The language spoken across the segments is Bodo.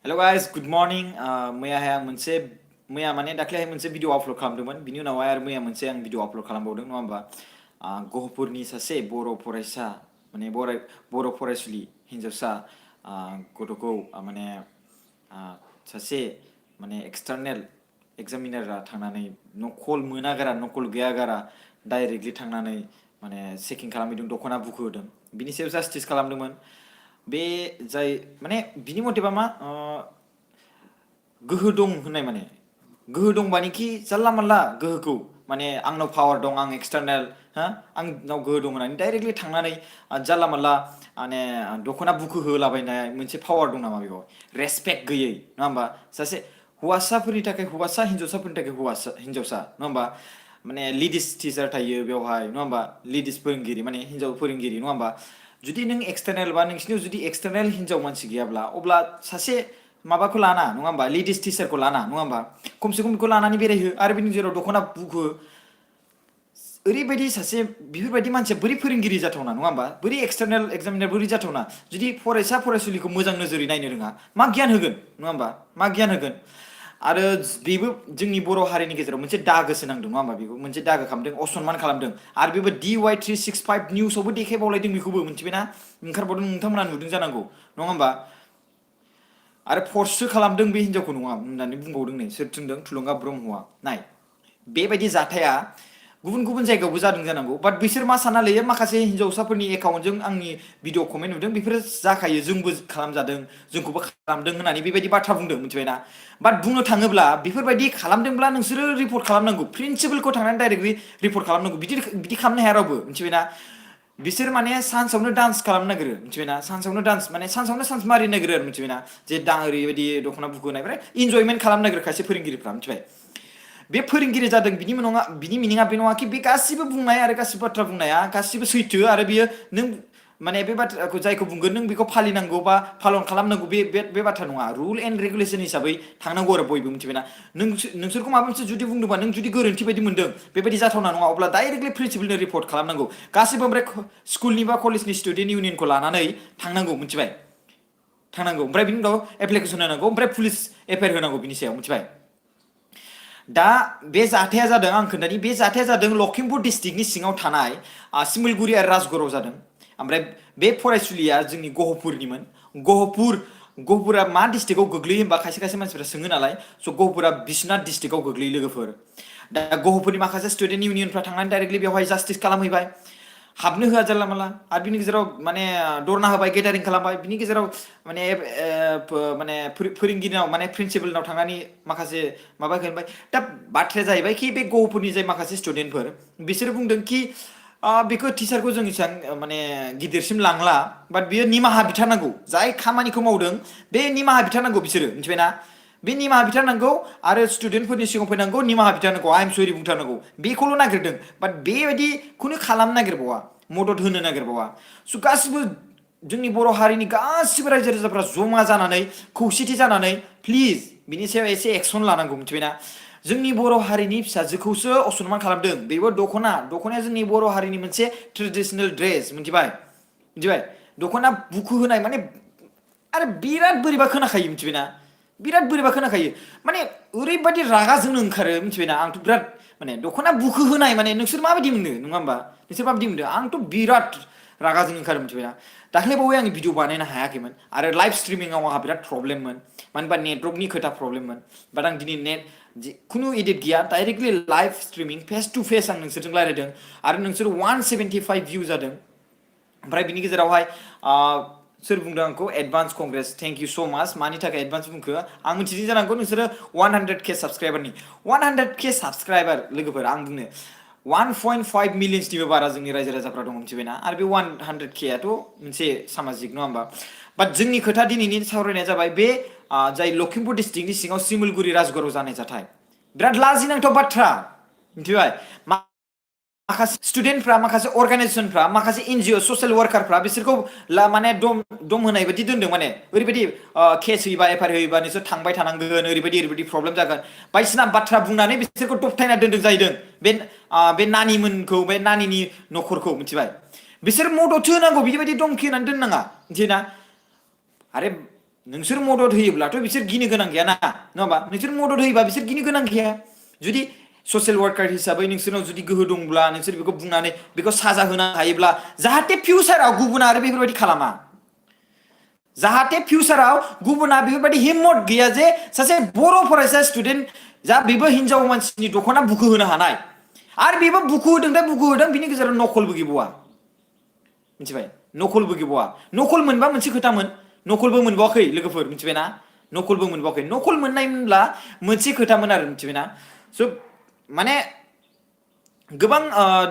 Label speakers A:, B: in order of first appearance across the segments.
A: Hello guys, good morning. मैयाहाय आं मोनसे माने दाख्लैहाय मोनसे भिडिअ आपल'ड खालामदोंमोन बिनि उनावहाय आरो मैया मोनसे आं भिडिअ आपल'ड खालामबावदों नङा होमबा गहपुरनि सासे बर' फरायसा माने बर' फरायसुलि हिन्जावसा गथ'खौ माने सासे माने एक्सटार्नेल एग्जामिनारआ थांनानै नकल मोनागारा नकल गैयागारा डाइरेक्टलि थांनानै माने चेकिं खालामहैदों दख'ना बुखोहोदों बिनि सायाव जास्टिस खालामदोंमोन बे जाय माने बिनि मथेबा मा गोहो दं होननाय माने गोहो दंबानिखि जानला मानला गोहोखौ माने आंनाव पावार दं आं एक्सटार्नेल हा आंनाव गोहो दं होननानै डाइरेक्टलि थांनानै जानला मानला माने दख'ना बुखोहोलाबायनाय मोनसे पावार दं नामा बेयाव रेसपेक्ट गैयै नङा होमबा सासे हौवासाफोरनि थाखाय हौवासा हिन्जावसाफोरनि थाखाय हौवासा हिन्जावसा नङा होमबा माने लेडिस टिचार थायो बेवहाय नङा होमबा लेडिस फोरोंगिरि माने हिन्जाव फोरोंगिरि नङा होमबा जुदि नों एक्सटार्नेल बा नोंसिनियाव जुदि एक्सटार्नेल हिन्जाव मानसि गैयाब्ला अब्ला सासे माबाखौ लाना नङा होमबा लेडिस टिचारखौ लाना नङा होमबा खमसे खम बेखौ लानानै बेरायहो आरो बिनि गेजेराव दख'ना बुखो ओरैबायदि सासे बेफोरबायदि मानसिया बोरै फोरोंगिरि जाथावना नङा होमबा बोरै एक्सटार्नेल एग्जामिनार बोरै जाथावना जुदि फरायसा फरायसुलिखौ मोजां नोजोरै नायनो रोङा मा गियान होगोन नङा होमबा मा गियान होगोन आरो बेबो जोंनि बर' हारिनि गेजेराव मोनसे दागोसो नांदों नङा होमबा बेखौ मोनसे दागो खालामदों असनमान खालामदों आरो बेबो DY365 निउसावबो देखायबावलायदों बेखौबो मिथिबायना ओंखारबावदों नोंथांमोना नुदों जानांगौ नङा होमबा आरो फर्ससो खालामदों बे हिन्जावखौ नङा होननानै बुंबावदों नै सोर थिनदों थुलुंगा ब्रह्मआ नाय बेबायदि जाथाया गुबुन गुबुन जायगायावबो जादों जानांगौ बाट बिसोर मा सानना लायो माखासे हिन्जावसाफोरनि एकाउन्टजों आंनि भिडिअ कमेन्ट नुदों बेफोरो जाखायो जोंबो खालामजादों जोंखौबो खालामदों होननानै बेबायदि बाथ्रा बुंदों मिथिबायना बाट बुंनो थाङोब्ला बेफोरबायदि खालामदोंब्ला नोंसोरो रिपर्ट खालामनांगौ प्रिन्सिपालखौ थांनानै डाइरेक्टलि रिपर्ट खालामनांगौ बिदि खालामनो हाया रावबो मिथिबायना बिसोर माने सान्सआवनो डान्स खालामनो नागिरो मिथिबायना सान्सआवनो डान्स माने सान्सआवनो सान्स मारिनो नागिरो आरो मिथिबायना जे दा ओरैबायदि दख'ना बुखोनाय ओमफ्राय इन्जयमेन्ट खालामनो नागिरो खायसे फोरोंगिरिफ्रा मिथिबाय बे फोरोंगिरि जादों बिनि नङा बिनि मिनिङा बे नङा कि बे गासिबो बुंनाय आरो गासिबो बाथ्रा बुंनाया गासिबो सैथो आरो बियो नों माने बे बाथ्राखौ जायखौ बुंगोन नों बेखौ फालिनांगौ बा पालन खालामनांगौ बे बाथ्रा नङा रुल एन्ड रेगुलेसन हिसाबै थांनांगौ आरो बयबो मिथिबायना नोंसोरखौ माबा मोनसे जुदि बुंदोंबा नों जुदि गोरोन्थि बायदि मोनदों बेबायदि जाथावना नङा अब्ला डाइरेक्टलि प्रिन्सिपालनो रिपर्ट खालामनांगौ गासिबो ओमफ्राय स्कुलनि बा कलेजनि स्टुडेन्ट इउनियनखौ लानानै थांनांगौ मिथिबाय थांनांगौ ओमफ्राय बिनि उनाव एप्लिकेसन होनांगौ ओमफ्राय पुलिस एफआइआर होनांगौ बिनि सायाव मिथिबाय दा बे जाथाया जादों आं खोन्थानि बे जाथाया जादों लखिमपुर डिस्ट्रिक्टनि सिङाव थानाय सिमलगुरि आरो राजगड़आव जादों ओमफ्राय बे फरायसुलिया जोंनि गहपुरनिमोन गहपुरा मा डिस्ट्रिक्टआव गोग्लैयो होनबा खायसे खायसे मानसिफ्रा सोङो नालाय स' गहपुरा बिश्वनाथ डिस्ट्रिक्टआव गोग्लैयो लोगोफोर दा गहपुरनि माखासे स्टुडेन्ट इउनियनफ्रा थांनानै डाइरेक्टलि बेवहाय जास्टिस खालामहैबाय हाबनो होआ जानला मानला आरो बिनि गेजेराव माने दरना होबाय गेदारिं खालामबाय बिनि गेजेराव माने माने फोरोंगिरिनाव माने प्रिन्सिपालनाव थांनानै माखासे माबा होनबाय दा बाथ्राया जाहैबाय कि बे गहपुरनि जाय माखासे स्टुडेन्टफोर बिसोरो बुंदों कि बेखौ टिचारखौ जों इसेबां माने गिदिरसिम लांला बाट बियो निमाहा बिथारनांगौ जाय खामानिखौ मावदों बे निमाहा बिथारनांगौ बिसोरो मिथिबायना बे निमाहा बिथारनांगौ आरो स्टुडेन्टफोरनि सिगाङाव फैनांगौ निमाहा बिथारनांगौ आइ एम सरि बुंथारनांगौ बेखौल' नागिरदों बाट बेबायदिखौनो खालामनो नागिरबावा मदद होनो नागिरबावा स' गासिबो जोंनि बर' हारिनि गासिबो रायजो राजाफ्रा जमा जानानै खौसेथि जानानै प्लिज बिनि सायाव एसे एक्सन लानांगौ मिथिबायना जोंनि बर' हारिनि फिसाजोखौसो असनमान खालामदों बेबो दख'नाया जोंनि बर' हारिनि मोनसे ट्रेडिसनेल ड्रेस मिथिबाय दख'ना बुखु होनाय माने आरो बिराद बोरैबा खोनाखायो मिथिबायना बिराद बोरैबा खोनाखायो माने ओरैबायदि रागा जोंनो ओंखारो मिथिबायना आंथ' बिराद माने दख'ना बुखो होनाय माने नोंसोर माबायदि मोनो नङा होमबा नोंसोर माबायदि मोनदों आंथ' बिराद रागा जोंनो ओंखारो मिथिबायना दाख्लैबावै आं भिडिअ बानायनो हायाखैमोन आरो लाइभ स्ट्रिमिंआव आंहा बिराद प्रब्लेममोन मानो होनबा नेटवर्कनि खोथा प्रब्लेममोन बाट आं दिनै खुनु एडिट गैया directly live streaming face to face आं नोंसोरजों रायलायदों आरो नोंसोर 175 भिउ जादों ओमफ्राय बिनि गेजेरावहाय सोर बुंदों आंखौ एडभान्स कंग्रेस थेंक इउ स' माच मानि थाखाय एडभान्स बुंखो आं मिथिदों जानांगौ नोंसोरो 100K साबस्क्राइबारनि 100K साबस्क्राइबार लोगोफोर आं बुंनो 1.5 मिलियन्सनिबो बारा जोंनि रायजो राजाफ्रा दं मिथिबायना आरो बे 100Kआथ' मोनसे सामाजिक नङा होमबा बाट जोंनि खोथा दिनैनि सावरायनाया जाबाय बे जाय लखिमपुर डिस्ट्रिक्टनि सिङाव सिमलगुरि राजगड़आव जानाय जाथाय बिराद लाजिनांथाव बाथ्रा मिथिबाय माखासे स्टुडेन्टफ्रा माखासे अर्गानाइजेसनफ्रा माखासे एनजिअ ससियेल वार्कारफ्रा बिसोरखौ माने दम होनाय बायदि दोनदों माने ओरैबायदि केस होयोबा एफआइआर होयोबा नोंसोर थांबाय थानांगोन ओरैबायदि प्रब्लेम जागोन बायदिसिना बाथ्रा बुंनानै बिसोरखौ दबथायना दोनदों जाहैदों बे नानिमोनखौ बे नानिनि न'खरखौ मिथिबाय बिसोर मददसो होनांगौ बिबायदि दमखि होनानै दोननाङा मिथियोना आरे नोंसोर मदद होयोब्लाथ' बिसोर गिनो गोनां गैया ना नङा होमबा नोंसोर मदद होयोबा बिसोर गिनो गोनां गैया जुदि ससियेल वार्कार हिसाबै नोंसोरनाव जुदि गोहो दंब्ला नोंसोर बेखौ बुंनानै बेखौ साजा होनो हायोब्ला जाहाथे फिउचाराव गुबुना आरो बेफोरबायदि खालामा जाहाथे फिउचाराव गुबुना बेफोरबायदि हिम्मत गैया जे सासे बर' फरायसा स्टुडेन्ट जा बेबो हिनजाव मानसिनि दख'ना बुखु होनो हानाय आरो बेबो बुखु होदों बिनि गेजेराव नकलबो गैबावा मिथिबाय नकलबो गैबावा नकल मोनबा मोनसे खोथामोन नकलबो मोनबावाखै लोगोफोर मिथिबायना नकलबो मोनबावाखै नकल मोननायमोनब्ला मोनसे खोथामोन आरो मिथिबायना स' माने गोबां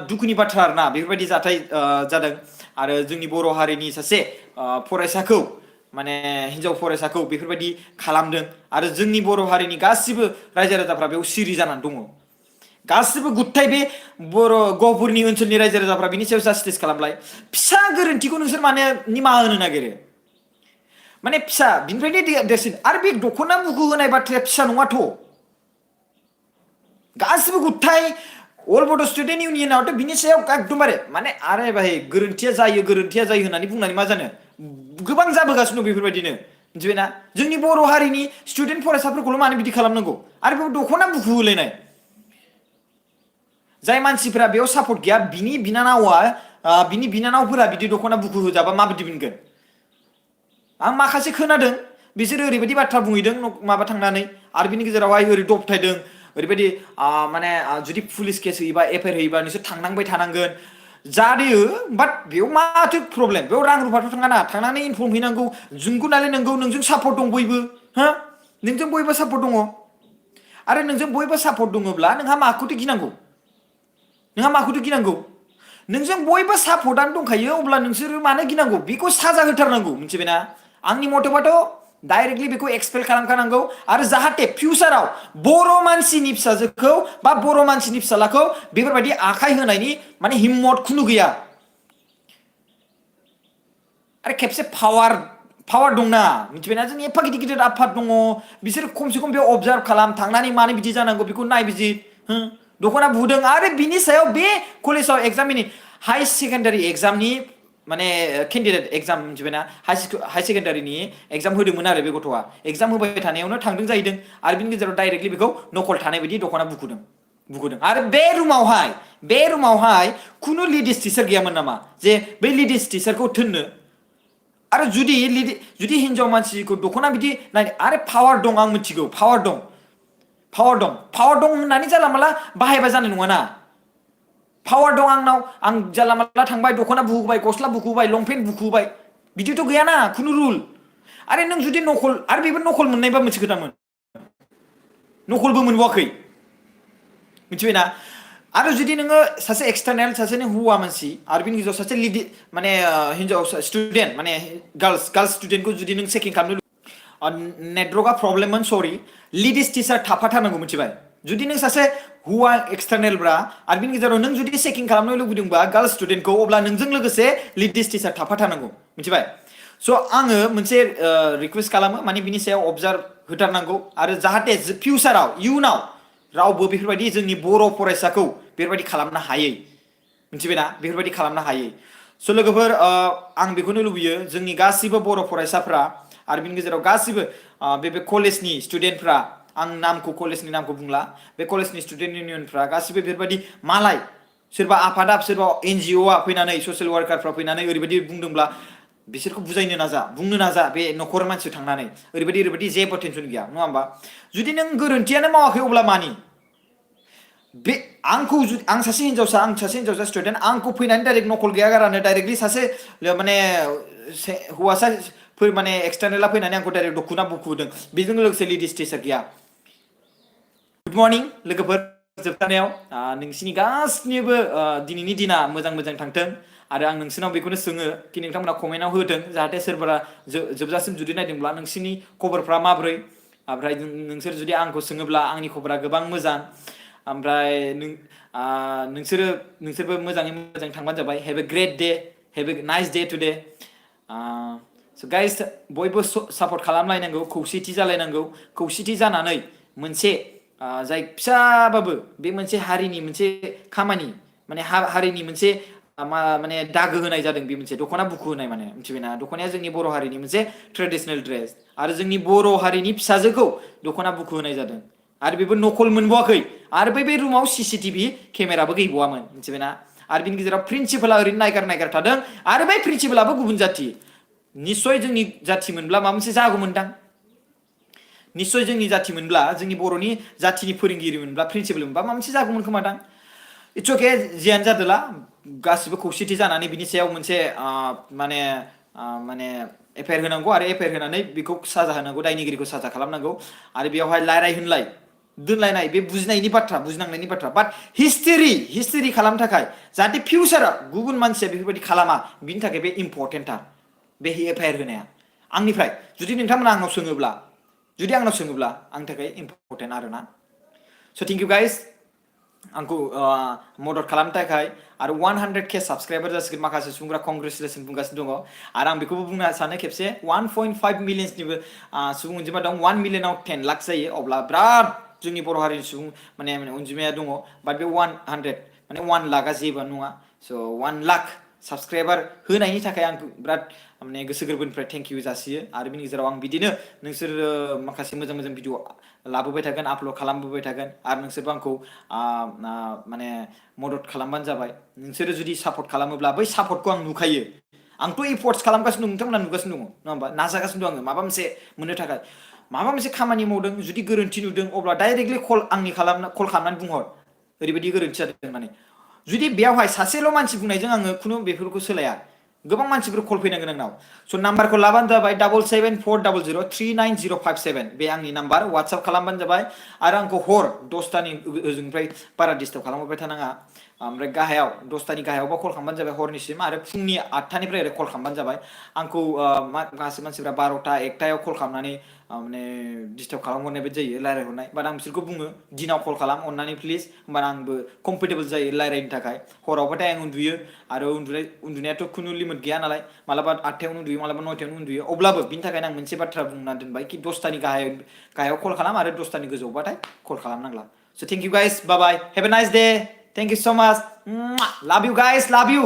A: दुखुनि बाथ्रा आरोना बेफोरबायदि जाथाय जादों आरो जोंनि बर' हारिनि सासे फरायसाखौ माने हिनजाव फरायसाखौ बेफोरबायदि खालामदों आरो जोंनि बर' हारिनि गासिबो रायजो राजाफ्रा बेयाव सिरि जानानै दङ गासिबो गुत्थाय बे बर' गहपुरनि ओनसोलनि रायजो राजाफ्रा बिनि सायाव जास्टिस खालामलाय फिसा गोरोन्थिखौ नोंसोर माने निमाहा होनो नागिरो माने फिसा बिनिफ्रायनो देरसिन आरो बे दख'ना बुखु होनाय बाथ्राया फिसा नङाथ' गासिबो गुत्थाय अल बड' स्टुडेन्ट इउनियनावथ' बिनि सायाव एकदमबारे माने आरे भाई गोरोन्थिया जायो होननानै बुंनानै मा जानो गोबां जाबोगासिनो दं बेफोरबायदिनो मिथिबायना जोंनि बर' हारिनि स्टुडेन्ट फरायसाफोरखौल' मानो बिदि खालामनांगौ आरो बेयाव दख'ना बुखु होलायनाय जाय मानसिफोरा बेयाव सापर्ट गैया बिनि बिनानावफोरा बिदि दख'ना बुखु होजाबा माबायदि मोनगोन आं माखासे खोनादों बिसोरो ओरैबायदि बाथ्रा बुंहैदों माबा थांनानै आरो बिनि गेजेरावहाय ओरै दबथायदों ओरैबायदि माने जुदि पुलिस केस होयोबा एफआइआर होयोबा नोंसोर थांनांबाय थानांगोन जादों बाट बेयाव माथो प्रब्लेम बेयाव रां रुफाथ' थाङाना थांनानै इनफर्म हैनांगौ जोंखौ नालाय नोंगौ नोंजों सापर्ट दं बयबो हो नोंजों बयबो सापर्ट दङ आरो नोंजों बयबो सापर्ट दङब्ला नोंहा माखौथो गिनांगौ नोंजों बयबो सापर्टआनो दंखायो अब्ला नोंसोरो मानो गिनांगौ बेखौ साजा होथारनांगौ मिथिबायना आंनि मथेबाथ' डाइरेक्टलि बेखौ एक्सपेल खालामखानांगौ आरो जाहाथे फिउचाराव बर' मानसिनि फिसाजोखौ बा बर' मानसिनि फिसालाखौ बेफोरबायदि आखाइ होनायनि माने हिम्मत खुनु गैया आरो खेबसे पावार दंना मिथिबायना जों एफा गिदिर गिदिर आफाद दङ बिसोर खमसे खम बेयाव अबजार्भ खालाम थांनानै मानो बिदि जानांगौ बेखौ नायबिजिर दख'ना बुदों आरो बिनि सायाव बे कलेजाव एग्जामनि हाई सेकेन्डारि एग्जामनि माने केन्डिडेट एग्जाम मिथिबायना हाई सेकेन्डारिनि एग्जाम होदोंमोन आरो बे गथ'आ एग्जाम होबाय थानायावनो थांदों जाहैदों आरो बिनि गेजेराव डाइरेक्टलि बेखौ नकल थानाय बायदि दख'ना बुखुदों आरो बे रुमावहाय खुनु लेडिस टिचार गैयामोन नामा जे बै लेडिस टिचारखौ थोननो आरो जुदि हिनजाव मानसिखौ दख'ना बिदि नायनो आरो पावार दं आं मिथिगौ पावार दं होननानै जानला माला बाहायबा जानाय नङाना पावार दं आंनाव आं जानला माला थांबाय दख'ना बुखुबाय गस्ला बुखुबाय लंपेन्ट बुखुबाय बिदिथ' गैयाना खुनु रुल आरो नों जुदि नकल आरो बेबो नकल मोननायबा मोनसे खोथामोन नकलबो मोनबावाखै मिथिबायना आरो जुदि नोङो सासे एक्सटार्नेल सासे हौवा मानसि आरो बिनि गेजेराव सासे लेडि माने हिनजाव स्टुडेन्ट माने गार्ल्स स्टुडेन्टखौ जुदि नों चेकिं खालामनो नेटवर्कआ प्रब्लेममोन सरि लेडिस टिचार थाफाथारनांगौ मिथिबाय जुदि नों सासे हौवा एक्सटार्नेलब्रा आरो बिनि गेजेराव नों जुदि चेकिं खालामनो लुबैदोंबा गार्ल्स स्टुडेन्टखौ अब्ला नोंजों लोगोसे लेडिस टिचार थाफाथारनांगौ मिथिबाय स' आङो मोनसे रिकुवेस्ट खालामो माने बिनि सायाव अबजार्भ होथारनांगौ आरो जाहाथे फिउचाराव इयुनाव रावबो बेफोरबायदि जोंनि बर' फरायसाखौ बेफोरबायदि खालामनो हायै मिथिबायना बेफोरबायदि खालामनो हायै स' लोगोफोर आं बेखौनो लुबैयो जोंनि गासिबो बर' फरायसाफ्रा आरो बिनि गेजेराव गासिबो बे कलेजनि स्टुडेन्टफ्रा आं कलेजनि नामखौ बुंला बे कलेजनि स्टुडेन्ट इउनियनफ्रा गासिबो बेफोरबायदि मालाय सोरबा आफादा सोरबा एनजिअआ फैनानै ससियेल वार्कारफ्रा फैनानै ओरैबायदि बुंदोंब्ला बिसोरखौ बुंनो नाजा बे न'खर मानसियाव थांनानै ओरैबायदि जेबो टेनसन गैया नङा होमबा जुदि नों गोरोन्थियानो मावाखै अब्ला मानि बे आं सासे हिनजावसा स्टुडेन्ट आंखौ फैनानै डाइरेक्ट नकल गैया गारानो डाइरेक्टलि सासे माने हौवासाफोर माने एक्सटार्नेला फैनानै आंखौ डाइरेक्ट दख'ना बुखुदों बेजों लोगोसे लेडिस टिचार गैया गुड मर्निं लोगोफोर जोबथानायाव नोंसिनि गासैनिबो दिनैनि दिना मोजां थांथों आरो आं नोंसिनाव बेखौनो सोङो कि नोंथांमोना कमेन्टआव होथों जाहाथे सोरबा जोबजासिम जुदि नायदोंब्ला नोंसिनि खबरफ्रा माबोरै ओमफ्राय नोंसोर जुदि आंखौ सोङोब्ला आंनि खबरा गोबां मोजां ओमफ्राय नोंसोरबो मोजाङै मोजां थांबानो जाबाय have a great day have a nice day today स' गाइस बयबो सापर्ट खालामलायनांगौ खौसेथि जालायनांगौ खौसेथि जानानै मोनसे जाय फिसाबाबो बे मोनसे हारिनि मोनसे खामानि माने हारिनि मोनसे माने दागो होनाय जादों बे मोनसे दख'ना बुखु होनाय माने मिथिबायना दख'नाया जोंनि बर' हारिनि मोनसे ट्रेडिशनेल ड्रेस आरो जोंनि बर' हारिनि फिसाजोखौ दख'ना बुखु होनाय जादों आरो बेबो नकल मोनबावाखै आरो बे रुमाव सीसीटीवी केमेराबो गैबावामोन मिथिबायना आरो बिनि गेजेराव प्रिन्सिपाला ओरैनो नायगार थादों आरो बै प्रिन्सिपालाबो गुबुन जाथि निस्सय जोंनि जाथि मोनब्ला माबा मोनसे जागौमोनदां निस्सय जोंनि जाथि मोनब्ला जोंनि बर'नि जाथिनि फोरोंगिरि मोनब्ला प्रिन्सिपाल मोनबा माबा मोनसे जागौमोन खोमादां इट्स अके जियानो जादोला गासिबो खौसेथि जानानै बिनि सायाव मोनसे माने माने एफआइआर होनांगौ आरो एफआइआर होनानै बेखौ साजा होनांगौ दायनिगिरिखौ साजा खालामनांगौ आरो बेयावहाय लायराय होनलाय दोनलायनाय बे बुजिनायनि बाथ्रा बुजिनांनायनि बाथ्रा बाट हिस्टोरि खालामनो थाखाय जाहाथे फिउचाराव गुबुन मानसिया बेफोरबायदि खालामा बिनि थाखाय बे इम्परटेन्टथार बे एफआइआर होनाया आंनिफ्राय जुदि नोंथांमोना आंनाव सोङोब्ला आंनि थाखाय इम्परटेन्ट आरोना स' थेंक इउ गाइस आंखौ मदद खालामनो थाखाय आरो 100K साबस्क्राइबार जासिगोन माखासे सुबुंफोरा कंग्रेचुलेसन बुंगासिनो दङ आरो आं बेखौबो बुंनो सानो खेबसे 1.5 मिलियननिबो सुबुं अनजिमा दं 1 मिलियनाव 10 लाख जायो अब्ला बिराद जोंनि बर' हारिनि सुबुं माने अनजिमाया दङ बाट बे 100 माने 1 लाखआ जेबो नङा स' 1 लाख साबस्क्राइबार होनायनि थाखाय आं बिराद माने गोसो गोरबोनिफ्राय थेंक इउ जासियो आरो बिनि गेजेराव आं बिदिनो नोंसोर माखासे मोजां भिडिअ लाबोबाय थागोन आपल'ड खालामबोबाय थागोन आरो नोंसोरबो आंखौ माने मदद खालामबानो जाबाय नोंसोरो जुदि सापर्ट खालामोब्ला बै सापर्टखौ आं नुखायो आंथ' एफर्टस खालामगासिनो दं नोंथांमोना नुगासिनो दङ नङा होमबा नाजागासिनो दं आङो माबा मोनसे मोननो थाखाय माबा मोनसे खामानि मावदों जुदि गोरोन्थि नुदों अब्ला डाइरेक्टलि कल खालामनानै बुंहर ओरैबायदि गोरोन्थि जादों होननानै जुदि बेयावहाय सासेल' मानसि बुंनायजों आङो खुनु बेफोरखौ सोलाया गोबां मानसिफोर कल फैनांगोन आंनाव स' नाम्बारखौ लाबानो जाबाय 7740039057 बे आंनि नाम्बार वाट्सएप खालामबानो जाबाय आरो आंखौ हर 10टानि ओजोंनिफ्राय बारा डिस्टार्ब खालामहरबाय थानाङा ओमफ्राय गाहायाव 10टानि गाहायावबा कल खालामबानो जाबाय हरनिसिम आरो फुंनि 8टानिफ्राय ओरै कल खालामबानो जाबाय आंखौ माखासे मानसिफ्रा 12टा 1टायाव कल खालामनानै माने डिस्टार्ब खालामहरनाय बायदि जायो रायज्लायहरनाय बाट आं बिसोरखौ बुङो दिनाव कल खालाम अननानै प्लिज होमबाना आंबो कम्फर्टेबल जायो रायज्लायनो थाखाय हरावबाथाय आं उन्दुयो आरो उन्दुनायाथ' खुनु लिमिट गैया नालाय मालाबा 8टायावनो उन्दुयो मालाबा 9टायावनो उन्दुयो अब्लाबो बिनि थाखायनो आं मोनसे बाथ्रा बुंना दोनबाय कि 10टानि गाहायाव कल खालाम आरो 10टानि गोजौबाथाय कल खालामनांला स' thank you guys bye bye have a nice day thank you so much लाभ इउ गाइस लाभ इउ